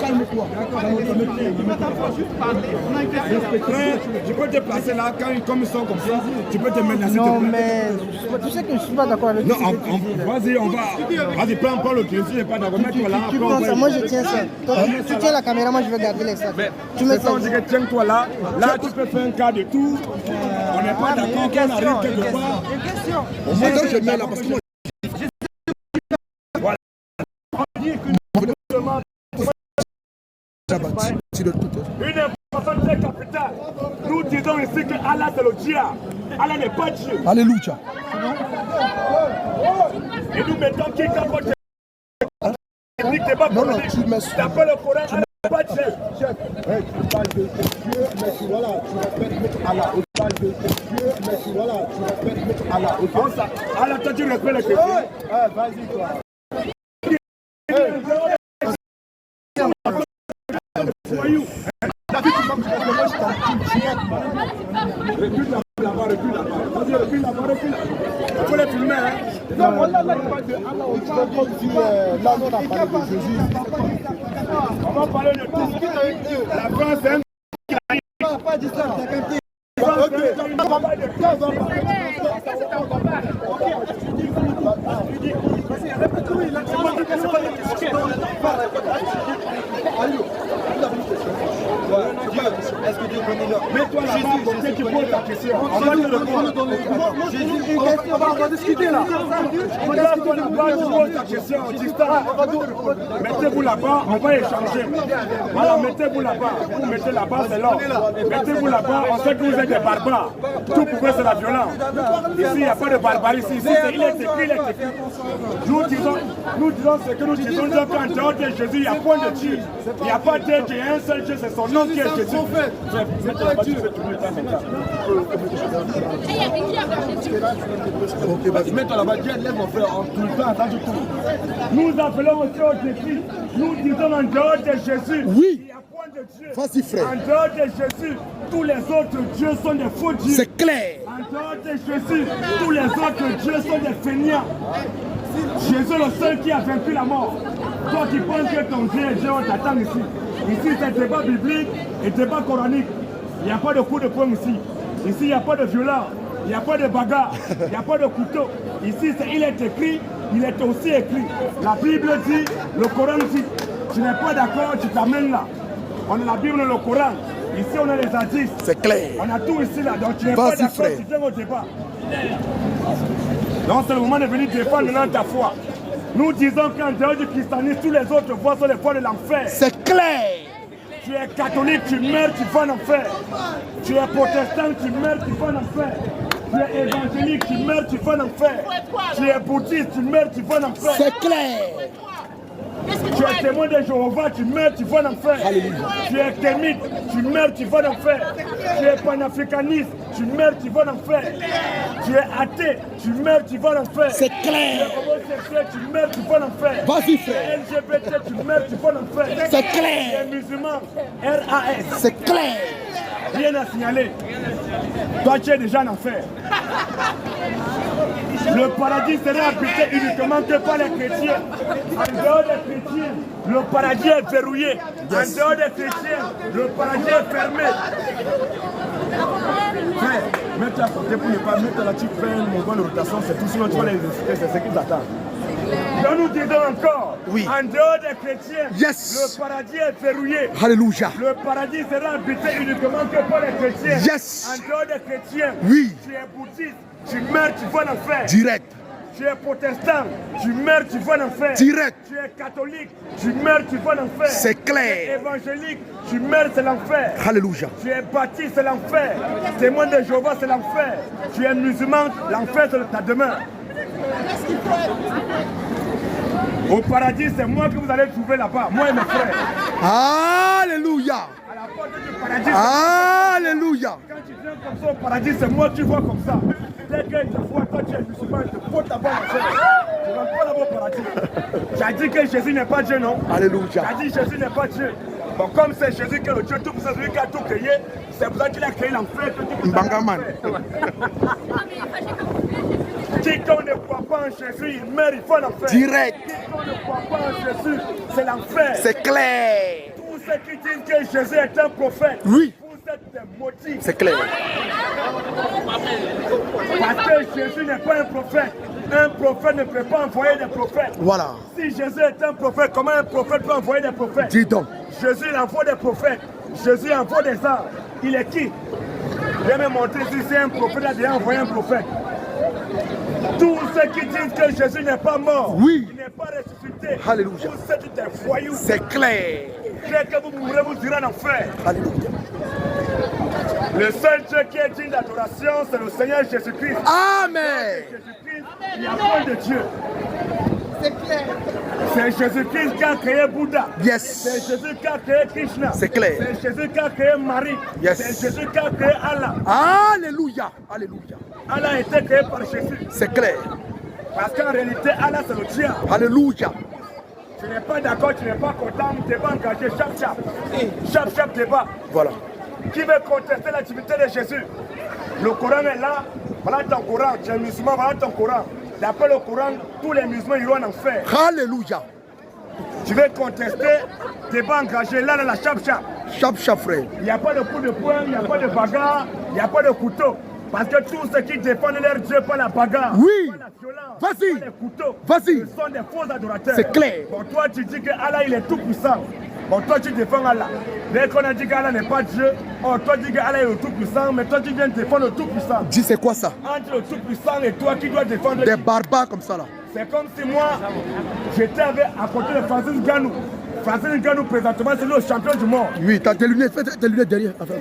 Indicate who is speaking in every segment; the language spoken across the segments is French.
Speaker 1: Calme-toi. Je peux te placer là, comme ils sont comme ça, tu peux te mettre là.
Speaker 2: Non, mais tu sais que je ne suis pas d'accord avec
Speaker 1: toi. Non, vas-y, on va. Vas-y, prends le pied, si je n'ai pas d'accord. Mets-toi là.
Speaker 2: Tu prends ça, moi je tiens ça. Tu tiens la caméra, moi je vais garder les sacs.
Speaker 1: Tu mets ça, on dit que tiens-toi là. Là, tu peux faire un cas de tout. On n'est pas d'accord qu'on arrive quelque part. Moi, je mets là parce que moi. Voilà. Une information très capitale. Nous disons ici que Allah c'est le Dieu. Allah n'est pas Dieu.
Speaker 3: Alléluia.
Speaker 1: Et nous mettons quiconque n'est pas
Speaker 3: non, tu mets
Speaker 1: d'après le Coran, Allah n'est pas Dieu.
Speaker 3: Tu parles de Dieu, mais tu voilà, tu répètes Allah. Tu parles de Dieu, mais tu voilà, tu répètes Allah.
Speaker 1: Allah, toi tu respectes les chrétiens.
Speaker 3: Vas-y toi.
Speaker 1: Voyou.
Speaker 3: Recule là-bas. Vas-y, recule là-bas.
Speaker 1: Il faut les filmer, hein.
Speaker 3: Non, on n'a pas de Allah, on parle comme si là, on a parlé de Jésus.
Speaker 1: On va parler de tout. La France, c'est un
Speaker 2: On n'a pas dit ça, t'as capté.
Speaker 3: Est-ce que Dieu connaît l'heure?
Speaker 1: Mets-toi là-bas pour que tu poses ta question. On va te répondre.
Speaker 3: On va discuter là.
Speaker 1: Mets-toi là-bas, tu poses ta question. Mettez-vous là-bas, on va échanger. Voilà, mettez-vous là-bas. Vous mettez là-bas, c'est l'ordre. Mettez-vous là-bas, on sait que vous êtes des barbares. Tout pour vous, c'est la violence. Ici, il n'y a pas de barbarie. Ici, il est écrit. Nous disons ce que nous disons, qu'en dehors de Jésus, il n'y a point de Dieu. Il n'y a pas de Dieu, il y a un seul Dieu, c'est son nom qui est Jésus.
Speaker 3: Ok, vas-y, mets-toi là-bas, Dieu lève mon frère en tout le temps, attends tout.
Speaker 1: Nous appelons aussi au Jésus. Nous disons en dehors de Jésus.
Speaker 3: Oui.
Speaker 1: Il n'y a point de Dieu.
Speaker 3: Vas-y, frère.
Speaker 1: En dehors de Jésus, tous les autres dieux sont des faux dieux.
Speaker 3: C'est clair.
Speaker 1: En dehors de Jésus, tous les autres dieux sont des feignants. Jésus le seul qui a vaincu la mort. Toi qui penses que ton Dieu est Dieu, on t'attend ici. Ici, c'est débat biblique et débat coranique. Il n'y a pas de coup de poing ici. Ici, il n'y a pas de violence. Il n'y a pas de bagarre. Il n'y a pas de couteau. Ici, il est écrit, il est aussi écrit. La Bible dit, le Coran dit. Tu n'es pas d'accord, tu t'amènes là. On a la Bible et le Coran. Ici, on a les hadiths.
Speaker 3: C'est clair.
Speaker 1: On a tout ici là. Donc, tu n'es pas d'accord, tu viens au débat. Donc, c'est le moment de venir défendre maintenant ta foi. Nous disons qu'en dehors du christianisme, tous les autres voies sont les voies de l'enfer.
Speaker 3: C'est clair.
Speaker 1: Tu es catholique, tu meurs, tu vas en enfer. Tu es protestant, tu meurs, tu vas en enfer. Tu es évangélique, tu meurs, tu vas en enfer. Tu es bouddhiste, tu meurs, tu vas en enfer.
Speaker 3: C'est clair.
Speaker 1: Tu es témoin de Jéhovah, tu meurs, tu vas en enfer. Tu es kémite, tu meurs, tu vas en enfer. Tu es panafricaniste, tu meurs, tu vas en enfer. Tu es athée, tu meurs, tu vas en enfer.
Speaker 3: C'est clair.
Speaker 1: Tu es homosexuel, tu meurs, tu vas en enfer.
Speaker 3: Vas-y,
Speaker 1: Tu es
Speaker 3: frère.
Speaker 1: LGBT, tu meurs, tu vas en enfer.
Speaker 3: C'est clair.
Speaker 1: Tu es musulman, RAS.
Speaker 3: C'est clair.
Speaker 1: Rien à signaler. Toi, tu es déjà en enfer. Le paradis sera habité uniquement que par les chrétiens. En dehors des chrétiens, le paradis est verrouillé. En dehors des chrétiens, le paradis est fermé. Frère, mets-toi à côté pour ne pas mettre là, tu fais une mouvement de rotation, c'est tout, sinon tu vas les expliquer, c'est ce qu'ils attendent. Donc nous disons encore,
Speaker 3: oui.
Speaker 1: En dehors des chrétiens,
Speaker 3: yes.
Speaker 1: Le paradis est verrouillé.
Speaker 3: Alléluia.
Speaker 1: Le paradis sera habité uniquement que par les chrétiens.
Speaker 3: Yes.
Speaker 1: En dehors des chrétiens,
Speaker 3: oui.
Speaker 1: Tu es bouddhiste, tu meurs, tu vas en enfer.
Speaker 3: Direct.
Speaker 1: Tu es protestant, tu meurs, tu vas en enfer.
Speaker 3: Direct.
Speaker 1: Tu es catholique, tu meurs, tu vas en enfer.
Speaker 3: C'est clair.
Speaker 1: Tu es évangélique, tu meurs, c'est l'enfer.
Speaker 3: Alléluia.
Speaker 1: Tu es baptiste, c'est l'enfer. Témoin de Jéhovah, c'est l'enfer. Tu es musulman, l'enfer, c'est ta demeure. Au paradis, c'est moi que vous allez trouver là-bas, moi et mes frères.
Speaker 3: Alléluia.
Speaker 1: À la porte du paradis.
Speaker 3: Alléluia.
Speaker 1: Quand tu viens comme ça au paradis, c'est moi que tu vois comme ça. Dès que tu vois, toi tu es musulman, je te pose ta barre. Tu ne rentres pas là-bas au paradis. Tu as dit que Jésus n'est pas Dieu, non?
Speaker 3: Alléluia.
Speaker 1: Tu as dit que Jésus n'est pas Dieu. Bon, comme c'est Jésus qui est le Dieu tout puissant, celui qui a tout créé, c'est pour ça qu'il a créé l'enfer. Mbangaman. Quiconque ne croit pas en Jésus, il meurt, il faut l'enfer.
Speaker 4: Direct.
Speaker 1: Quiconque ne croit pas en Jésus, c'est l'enfer.
Speaker 4: C'est clair.
Speaker 1: Tous ceux qui disent que Jésus est un prophète,
Speaker 4: Oui.
Speaker 1: vous êtes des maudits.
Speaker 4: C'est clair.
Speaker 1: Parce que Jésus n'est pas un prophète. Un prophète ne peut pas envoyer des prophètes.
Speaker 4: Voilà.
Speaker 1: Si Jésus est un prophète, comment un prophète peut envoyer des prophètes?
Speaker 4: Dis donc.
Speaker 1: Jésus il envoie des prophètes. Jésus envoie des anges. Il est qui? Viens me montrer si c'est un prophète, il a déjà envoyé un prophète. Tous ceux qui disent que Jésus n'est pas mort,
Speaker 4: Oui.
Speaker 1: il n'est pas ressuscité,
Speaker 4: Alléluia.
Speaker 1: vous êtes des voyous.
Speaker 4: C'est clair.
Speaker 1: Dès que vous mourrez, vous irez en enfer.
Speaker 4: Alléluia.
Speaker 1: Le seul Dieu qui est digne d'adoration, c'est le Seigneur Jésus-Christ.
Speaker 4: Amen.
Speaker 1: Jésus-Christ, il y a point de Dieu.
Speaker 2: C'est clair.
Speaker 1: C'est Jésus-Christ qui a créé Bouddha.
Speaker 4: Yes.
Speaker 1: C'est Jésus qui a créé Krishna.
Speaker 4: C'est clair.
Speaker 1: C'est Jésus qui a créé Marie.
Speaker 4: Yes.
Speaker 1: C'est Jésus qui a créé Allah.
Speaker 4: Alléluia. Alléluia.
Speaker 1: Allah a été créé par Jésus.
Speaker 4: C'est clair.
Speaker 1: Parce qu'en réalité, Allah c'est le diable.
Speaker 4: Alléluia.
Speaker 1: Tu n'es pas d'accord, tu n'es pas content, tu n'es pas engagé, chap. Chap débat.
Speaker 4: Voilà.
Speaker 1: Qui veut contester l'activité de Jésus? Le Coran est là, voilà ton Coran, tu es musulman, voilà ton Coran. D'après le Coran, tous les musulmans iront en enfer.
Speaker 4: Alléluia.
Speaker 1: Tu veux contester, débat engagé, là dans la chap.
Speaker 4: Chap, frère.
Speaker 1: Il n'y a pas de coup de poing, il n'y a pas de bagarre, il n'y a pas de couteau. Parce que tous ceux qui défendent leur Dieu par la bagarre,
Speaker 4: Oui.
Speaker 1: par la violence,
Speaker 4: Vas-y.
Speaker 1: par les couteaux,
Speaker 4: Vas-y.
Speaker 1: ce sont des faux adorateurs.
Speaker 4: C'est clair.
Speaker 1: Bon, toi tu dis que Allah il est tout puissant. Bon, toi tu défends Allah. Dès qu'on a dit qu'Allah n'est pas Dieu, oh, toi tu dis qu'Allah est le tout puissant, mais toi tu viens défendre le tout puissant.
Speaker 4: Dis c'est quoi ça?
Speaker 1: Entre le tout puissant et toi qui dois défendre
Speaker 4: Des barbares comme ça là.
Speaker 1: c'est comme si moi, j'étais à côté de Francis Ngannou. Francis Ngannou, présentement, c'est le champion du monde.
Speaker 4: Oui, t'as tes lunettes, fais tes lunettes derrière. Enfin,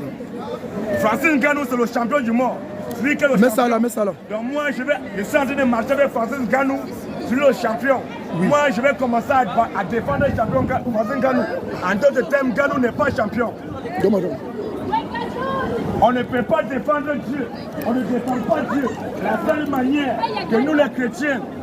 Speaker 1: Francis Ngannou, c'est le champion du monde. Celui qui est le
Speaker 4: mets
Speaker 1: champion.
Speaker 4: ça là, mets ça là.
Speaker 1: Donc moi, je suis en train de marcher avec Francis Ngannou, je suis le champion. Oui. Moi, je vais commencer à défendre le champion Francis Ngannou. En d'autres termes, Ngannou n'est pas champion.
Speaker 4: Dommage.
Speaker 1: On ne peut pas défendre Dieu. On ne défend pas Dieu. La seule manière que nous les chrétiens,